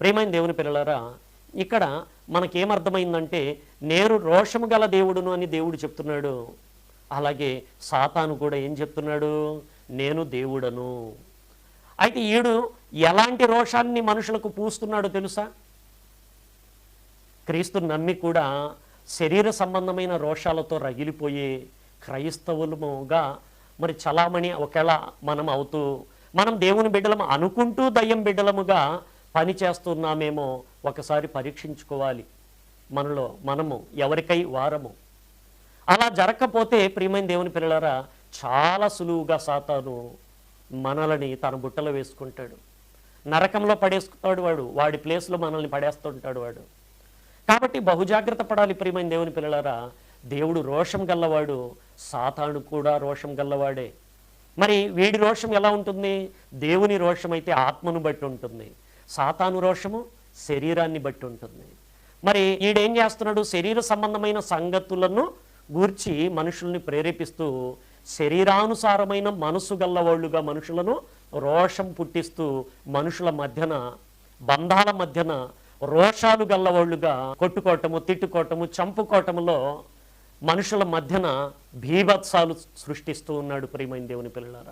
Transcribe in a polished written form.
ప్రియమైన దేవుని పిల్లలారా, ఇక్కడ మనకేమర్థమైందంటే నేను రోషము గల దేవుడును అని దేవుడు చెప్తున్నాడు. అలాగే సాతాను కూడా ఏం చెప్తున్నాడు? నేను దేవుడను. అయితే ఈడు ఎలాంటి రోషాన్ని మనుషులకు పూస్తున్నాడో తెలుసా? క్రీస్తుని నమ్మి కూడా శరీర సంబంధమైన రోషాలతో రగిలిపోయే క్రైస్తవులముగా మరి చలామణి ఒకవేళ మనం అవుతూ మనం దేవుని బిడ్డలము అనుకుంటూ దయ్యం బిడ్డలముగా పని చేస్తున్నామేమో ఒకసారి పరీక్షించుకోవాలి. మనలో మనము ఎవరికై వారము. అలా జరగకపోతే ప్రియమైన దేవుని పిల్లలారా, చాలా సులువుగా సాతాను మనల్ని తన బుట్టలో వేసుకుంటాడు. నరకంలో పడేసుకుంటాడు వాడు. వాడి ప్లేస్లో మనల్ని పడేస్తుంటాడు వాడు. కాబట్టి బహుజాగ్రత్త పడాలి ప్రియమైన దేవుని పిల్లలారా. దేవుడు రోషం గల్లవాడు, సాతాను కూడా రోషం గల్లవాడే. మరి వీడి రోషం ఎలా ఉంటుంది? దేవుని రోషం అయితే ఆత్మను బట్టి ఉంటుంది, సాతాను రోషము శరీరాన్ని బట్టి ఉంటుంది. మరి ఈడేం చేస్తున్నాడు? శరీర సంబంధమైన సంగతులను గూర్చి మనుషుల్ని ప్రేరేపిస్తూ శరీరానుసారమైన మనసు గల్లవాళ్ళుగా మనుషులను రోషం పుట్టిస్తూ మనుషుల మధ్యన బంధాల మధ్యన రోషాలు గల్లవాళ్ళుగా కొట్టుకోవటము, తిట్టుకోవటము, చంపుకోవటములో మనుషుల మధ్యన భీభత్సాలు సృష్టిస్తూ ఉన్నాడు ప్రియమైన దేవుని పిల్లలారా.